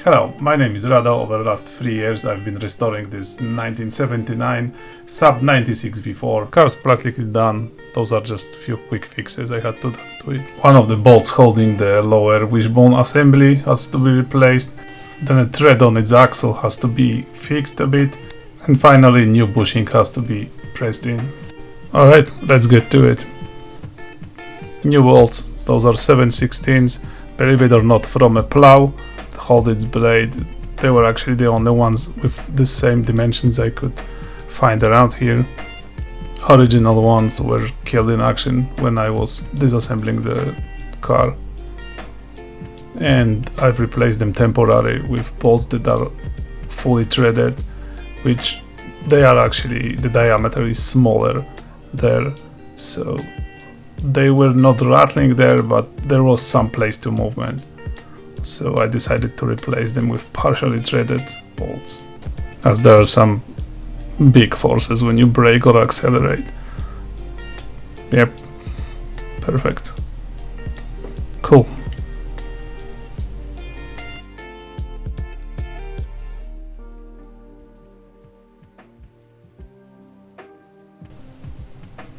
Hello, my name is Rado. Over the last 3 years I've been restoring this 1979 Saab 96 V4. Car's practically done. Those are just few quick fixes I had to do to it. One of the bolts holding the lower wishbone assembly has to be replaced. Then a thread on its axle has to be fixed a bit. And finally new bushing has to be pressed in. Alright, let's get to it. New bolts, those are 7/16, believe it or not, from a plow. Hold its blade. They were actually the only ones with the same dimensions I could find around here. Original ones were killed in action when I was disassembling the car, and I've replaced them temporarily with bolts that are fully threaded, which they are actually, the diameter is smaller there, so they were not rattling there, but there was some place to movement. So I decided to replace them with partially threaded bolts, as there are some big forces when you brake or accelerate. Yep, perfect. Cool.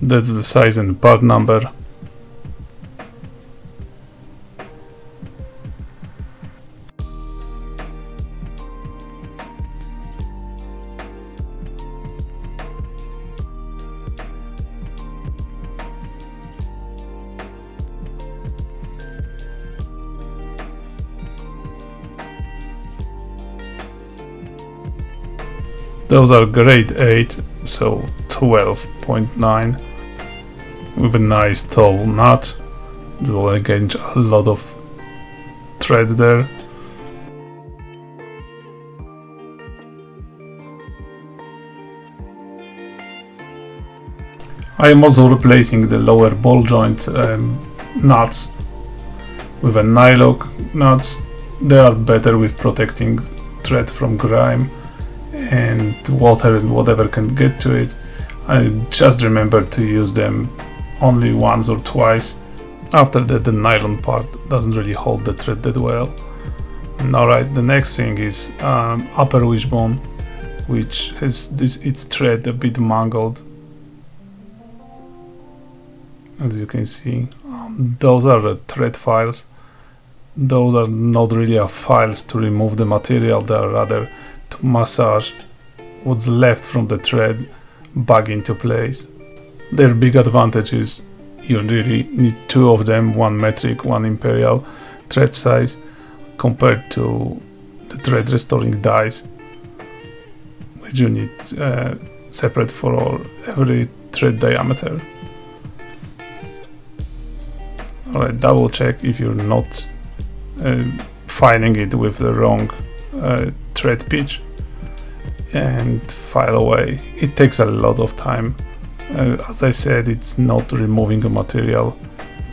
That's the size and part number. Those are grade 8, so 12.9, with a nice tall nut. It will engage a lot of thread there. I am also replacing the lower ball joint nuts with a nylock nuts. They are better with protecting thread from grime and water and whatever can get to it. I just remembered to use them only once or twice. After that, the nylon part doesn't really hold the thread that well. Alright, the next thing is upper wishbone, which has its thread a bit mangled. As you can see, those are the thread files. Those are not really files to remove the material, they are rather to massage what's left from the thread back into place. Their big advantage is you really need two of them, one metric, one imperial thread size, compared to the thread restoring dies, which you need separate for every thread diameter. Alright, double check if you're not filing it with the wrong thread pitch and file away. It takes a lot of time. As I said, it's not removing the material,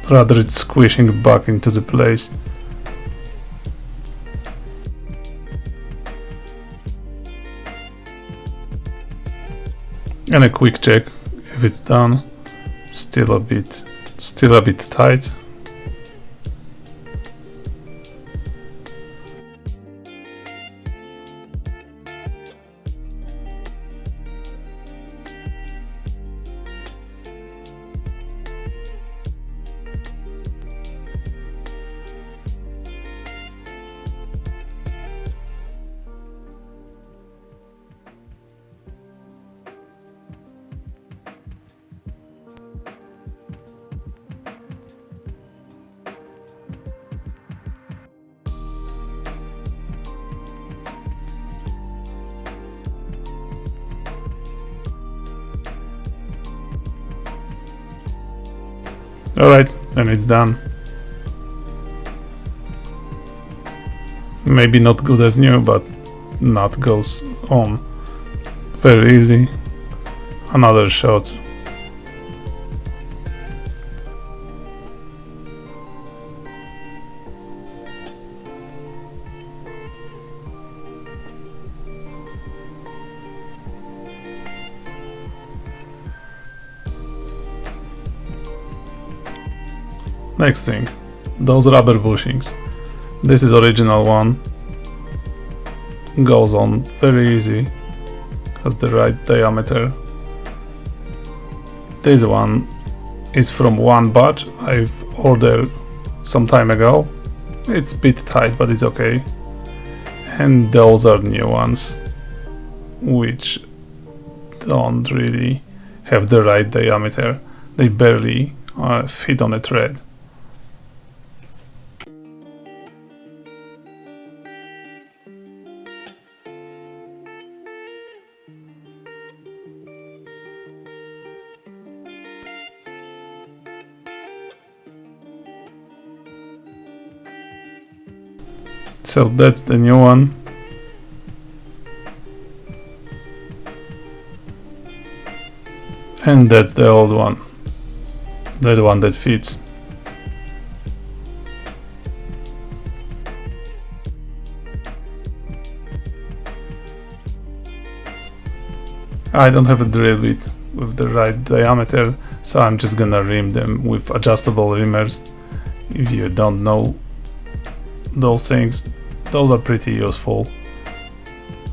rather it's squishing it back into the place. And a quick check if it's done. Still a bit tight. Alright, then it's done. Maybe not good as new, but nut goes on very easy. Another shot. Next thing, those rubber bushings. This is original one. goes on very easy, has the right diameter. This one is from one batch I've ordered some time ago. It's a bit tight, but it's okay. And those are new ones, which don't really have the right diameter. They barely fit on a thread. So that's the new one. And that's the old one. The one that fits. I don't have a drill bit with the right diameter, so I'm just gonna rim them with adjustable rimmers. If you don't know those things, those are pretty useful.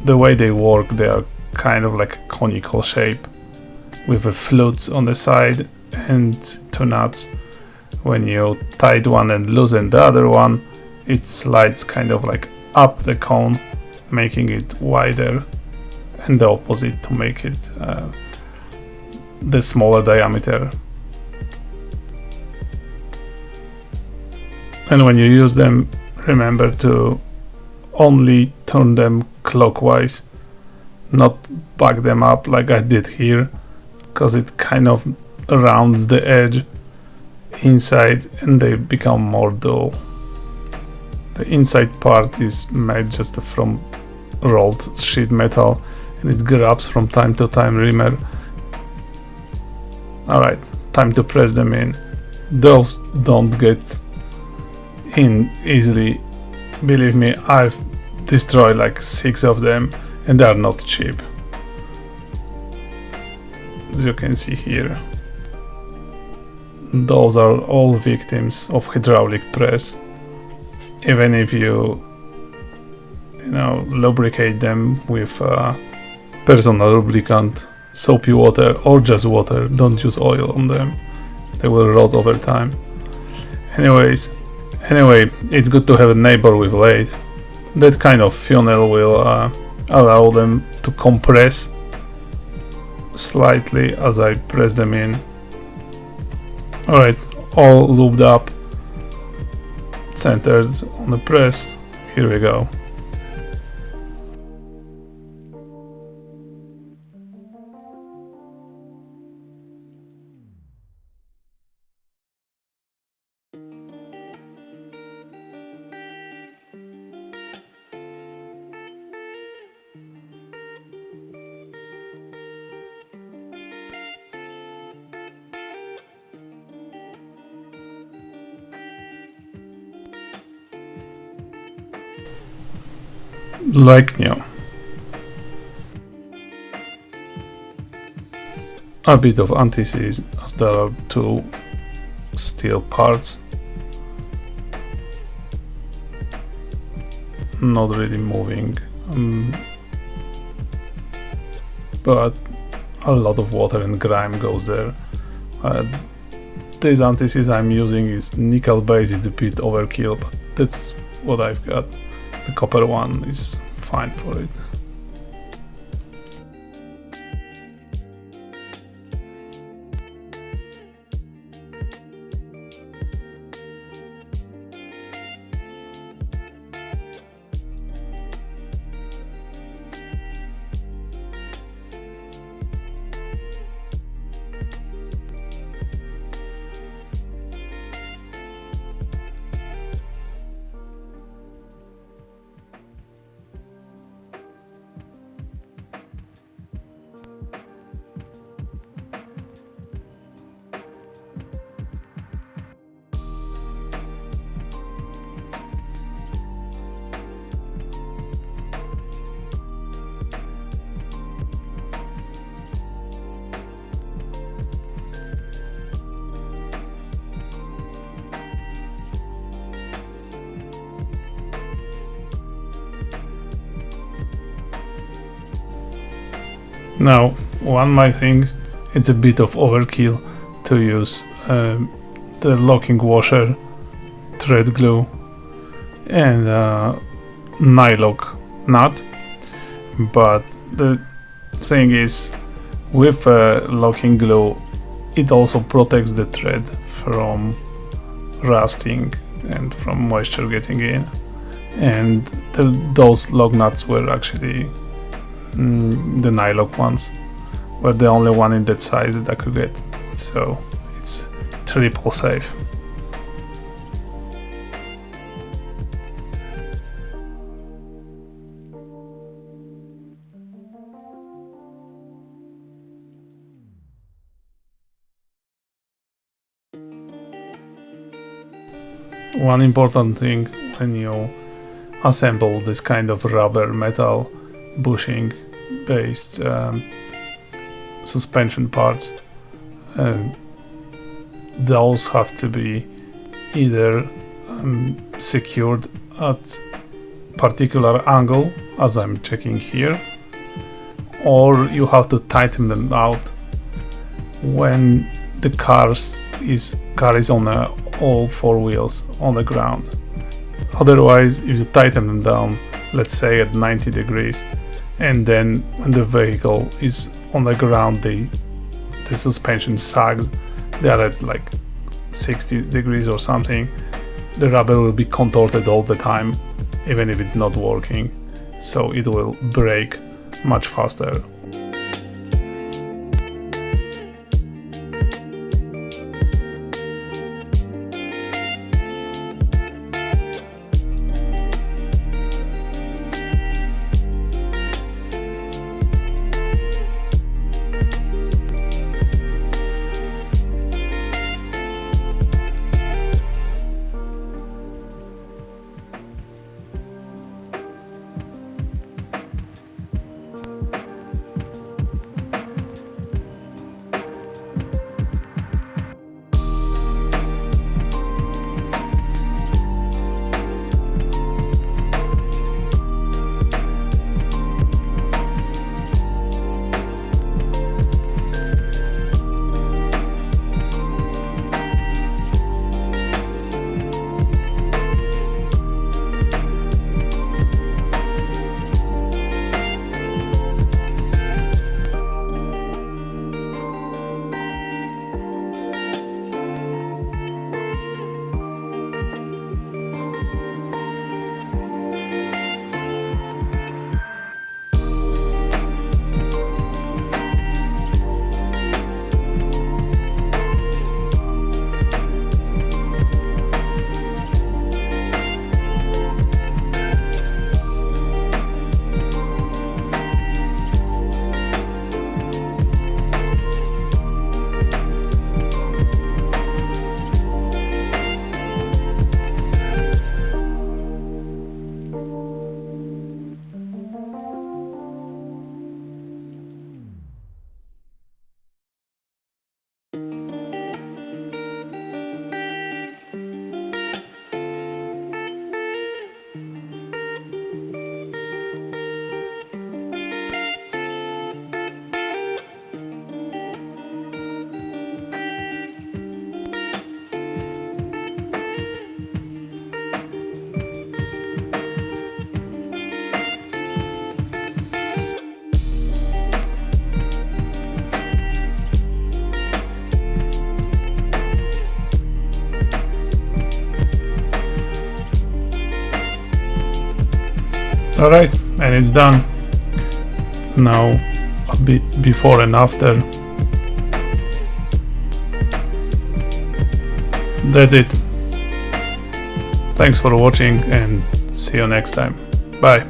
The way they work, they are kind of like a conical shape with a flutes on the side and two nuts. When you tight one and loosen the other one, it slides kind of like up the cone, making it wider, and the opposite to make it the smaller diameter. And when you use them, remember to only turn them clockwise, not back them up like I did here, because it kind of rounds the edge inside and they become more dull. The inside part is made just from rolled sheet metal, and it grabs from time to time rimmer. Alright, time to press them in. Those don't get in easily. Believe me, I've destroyed like 6 of them, and they are not cheap. As you can see here, those are all victims of hydraulic press. Even if you lubricate them with personal lubricant, soapy water, or just water, don't use oil on them, they will rot over time. Anyway, it's good to have a neighbor with lathe. That kind of funnel will allow them to compress slightly as I press them in. Alright, all lubed up, centered on the press. Here we go. Like new. A bit of anti-seize as there are 2 steel parts. Not really moving, but a lot of water and grime goes there. This anti-seize I'm using is nickel base. It's a bit overkill, but that's what I've got. The copper one is fine for it. Now, one might think it's a bit of overkill to use the locking washer, thread glue, and nylock nut, but the thing is, with locking glue, it also protects the thread from rusting and from moisture getting in, and those lock nuts were actually the nylock ones were the only one in that size that I could get, so it's triple safe. One important thing when you assemble this kind of rubber metal bushing based suspension parts, those have to be either secured at particular angle, as I'm checking here, or you have to tighten them out when the car is on all four wheels on the ground. Otherwise, if you tighten them down, let's say at 90 degrees, and then when the vehicle is on the ground, the suspension sags, they are at like 60 degrees or something, the rubber will be contorted all the time, even if it's not working, so it will break much faster. Alright, and it's done. Now a bit before and after. That's it. Thanks for watching and see you next time. Bye.